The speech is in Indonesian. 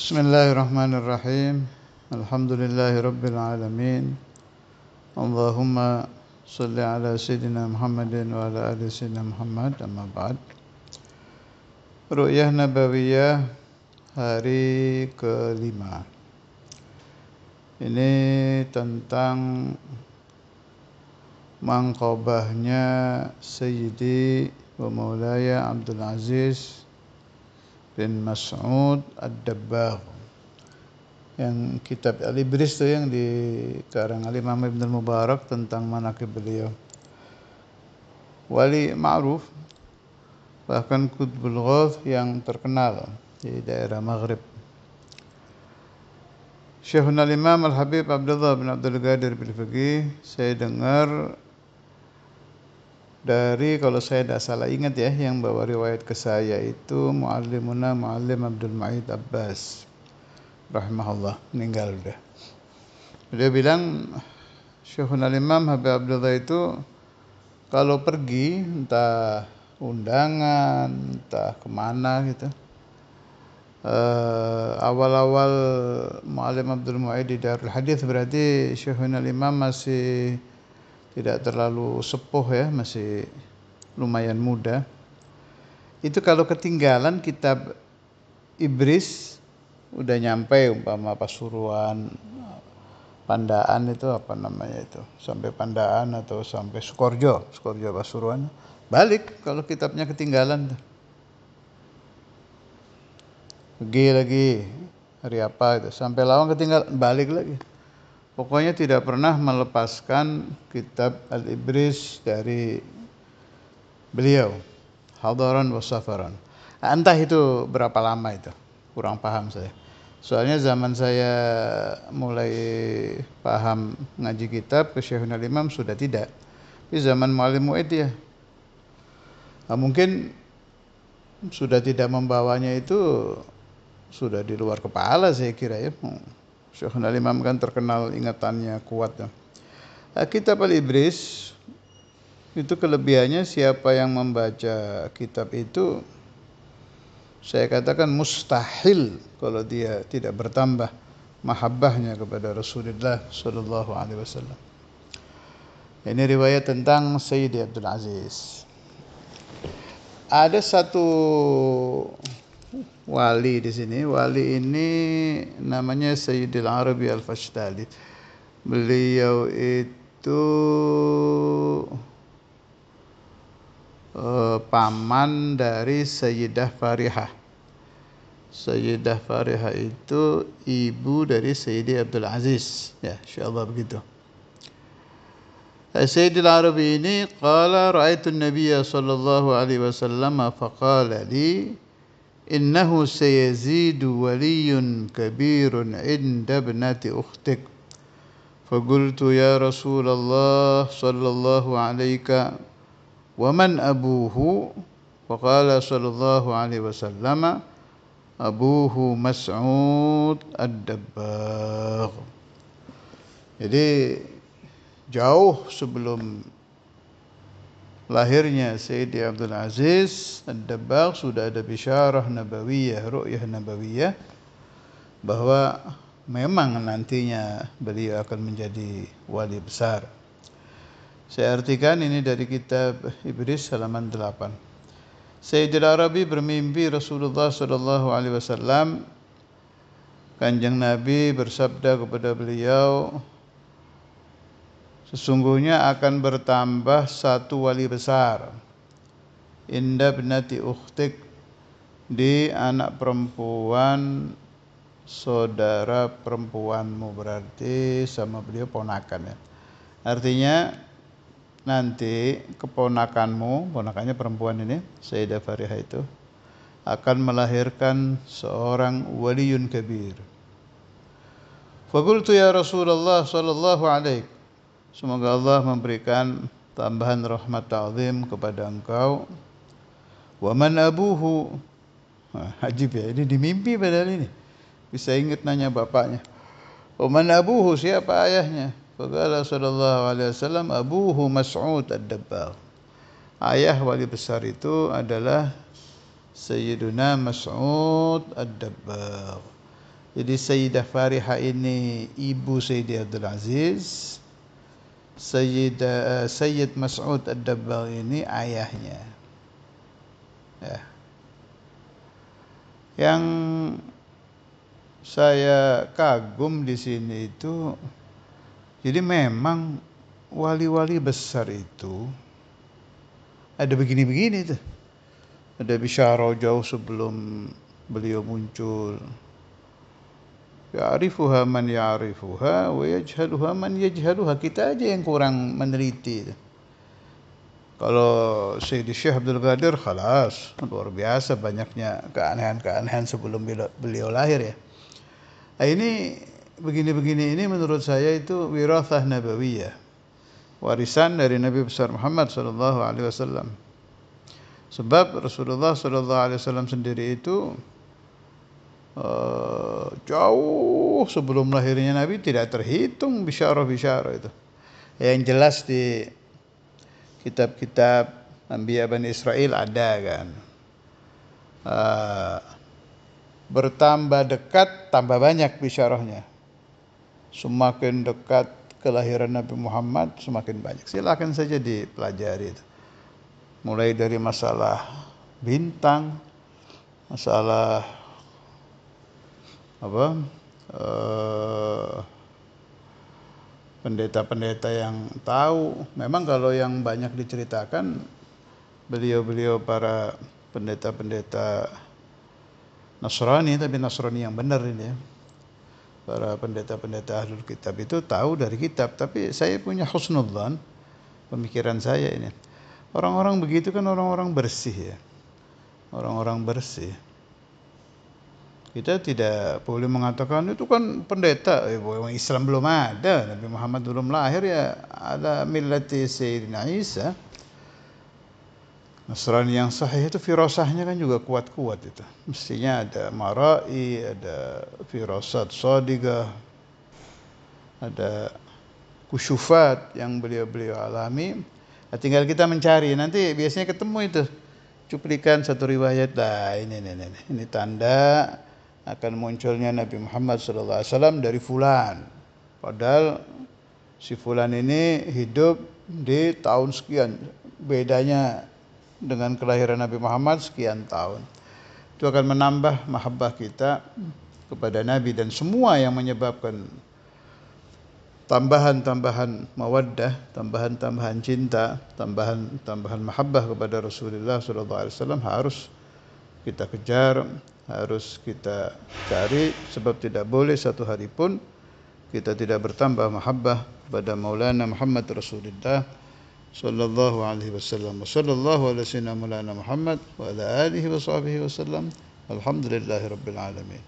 Bismillahirrahmanirrahim. Alhamdulillahi rabbil alamin. Allahumma salli ala sayyidina Muhammadin wa ala ali sayyidina Muhammad. Amma ba'd. Ru'yah Nabawiyah hari kelima. Ini tentang mangkobahnya Sayyidi wa Maulaya Abdul Aziz bin Mas'ud Ad-Dabbagh, yang kitab Al-Ibris itu yang dikarang Imam Ibn Mubarak tentang manaqib beliau. Wali ma'ruf, bahkan Qutbul Ghawth yang terkenal di daerah Maghrib. Syekhuna Imam Al-Habib Abdullah bin Abdul Qadir Bil-Fiqih, saya dengar dari, kalau saya tidak salah ingat ya, yang bawa riwayat ke saya itu Muallimuna Muallim Abdul Ma'id Abbas rahimahullah, meninggal udah. Dia bilang Syekhuna Imam Habib Abdullah itu kalau pergi entah undangan, entah kemana gitu, awal-awal Muallim Abdul Ma'id di Darul Hadis, berarti Syekhuna Imam masih tidak terlalu sepuh ya, masih lumayan muda. Itu kalau ketinggalan kitab Ibris, udah nyampe umpama Pasuruan, Pandaan itu apa namanya itu, sampai Pandaan atau sampai Sukorjo Pasuruan, balik kalau kitabnya ketinggalan tuh. Pergi lagi hari apa itu, sampai Lawang ketinggalan, balik lagi. Pokoknya tidak pernah melepaskan kitab Al-Ibris dari beliau, hadaran wa safaran. Entah itu berapa lama itu, kurang paham saya. Soalnya zaman saya mulai paham ngaji kitab ke Syekhuna Imam sudah tidak. Di zaman Muallim Mu'id ya. Nah, mungkin sudah tidak membawanya, itu sudah di luar kepala saya kira ya. Syekhuna Imam kan terkenal ingatannya kuat ya. Kitab Al-Ibris itu kelebihannya, siapa yang membaca kitab itu, saya katakan mustahil kalau dia tidak bertambah mahabbahnya kepada Rasulullah sallallahu alaihi wasallam. Ini riwayat tentang Sayyidi Abdul Aziz. Ada satu wali di sini. Wali ini namanya Sayyidil Arabi Al-Fashtali. Beliau itu paman dari Sayyidah Farihah. Sayyidah Farihah itu ibu dari Sayyidi Abdul Aziz. Ya, insyaallah begitu. Sayyidil Arabi ini qala ra'aitu an-nabiyya sallallahu alaihi wasallam faqala li innahu sayazidu waliyyun kabirun inda ibnati ukhtik. Faqultu ya Rasulullah sallallahu alaika wa man abuhu? Faqala sallallahu alaihi wasallam abuhu Mas'ud Ad-Dabbagh. Jadi jauh sebelum lahirnya Sayyidi Abdul Aziz Ad-Dabbagh sudah ada bisyarah nabawiyah, ru'yah nabawiyah, bahwa memang nantinya beliau akan menjadi wali besar. Saya artikan ini dari kitab Ibris halaman 8. Sayyidil Arabi bermimpi Rasulullah sallallahu alaihi wasallam, Kanjeng Nabi bersabda kepada beliau, sesungguhnya akan bertambah satu wali besar, inda binati ukhtik, di anak perempuan saudara perempuanmu, berarti sama beliau ponakan ya. Artinya nanti keponakanmu, ponakannya perempuan ini, Sayyidah Farihah itu, akan melahirkan seorang waliyun kabir. Faqultu ya Rasulullah sallallahu alaihi, semoga Allah memberikan tambahan rahmat ta'zim kepada engkau. Wa man abuhu? Ajib ya, ini di mimpi padahal ini. Bisa ingat nanya bapaknya. Wa man abuhu, siapa ayahnya? Faqala sallallahu alaihi wasallam abuhu Mas'ud Ad-Dabbagh. Ayah wali besar itu adalah Sayyiduna Mas'ud Ad-Dabbagh. Jadi Sayyidah Farihah ini ibu Sayyidi Abdul Aziz, Sayyid Mas'ud Ad-Dabbagh ini ayahnya. Ya. Yang saya kagum di sini itu, jadi memang wali-wali besar itu ada begini-begini tuh. Ada bisyarah jauh sebelum beliau muncul. Ya'rifuha man ya'rifuha wa yajhaluha man yajhaluha. Kita aja yang kurang meneliti. Kalau Sayyidi Syekh Abdul Qadir khalas, luar biasa banyaknya keanehan-keanehan sebelum beliau lahir ya. Nah, ini begini-begini ini menurut saya itu wirathah nabawiyah. Warisan dari Nabi besar Muhammad sallallahu alaihi wasallam. Sebab Rasulullah sallallahu alaihi wasallam sendiri itu jauh sebelum lahirnya Nabi tidak terhitung bisyarah-bisyarah itu. Yang jelas di kitab-kitab Anbiya Bani Israel ada kan. Bertambah dekat tambah banyak bisyarahnya. Semakin dekat kelahiran Nabi Muhammad semakin banyak. Silakan saja dipelajari itu. Mulai dari masalah bintang, masalah pendeta-pendeta yang tahu. Memang kalau yang banyak diceritakan beliau-beliau para pendeta-pendeta Nasrani, tapi Nasrani yang benar ini ya. Para pendeta-pendeta Ahlul Kitab itu tahu dari kitab, tapi saya punya husnudzan, pemikiran saya ini. Orang-orang begitu kan orang-orang bersih ya. Orang-orang bersih. Kita tidak boleh mengatakan itu kan pendeta, Islam belum ada, Nabi Muhammad belum lahir ya, ada millati Sayyidina Isa. Nasrani yang sahih itu firasahnya kan juga kuat-kuat itu. Mestinya ada marai, ada firasat shadiqah, ada kusyufat yang beliau-beliau alami. Nah, tinggal kita mencari, nanti biasanya ketemu itu cuplikan satu riwayat. Nah, ini tanda akan munculnya Nabi Muhammad SAW dari fulan. Padahal si fulan ini hidup di tahun sekian. Bedanya dengan kelahiran Nabi Muhammad sekian tahun. Itu akan menambah mahabbah kita kepada Nabi dan semua yang menyebabkan tambahan-tambahan mawaddah, tambahan-tambahan cinta, tambahan-tambahan mahabbah kepada Rasulullah SAW harus kita kejar, harus kita cari, sebab tidak boleh satu hari pun kita tidak bertambah mahabbah kepada Maulana Muhammad Rasulullah sallallahu alaihi wasallam. Sallallahu ala sayyidina Maulana Muhammad wa ala alihi wa sahbihi wasallam. Alhamdulillahirabbil alamin.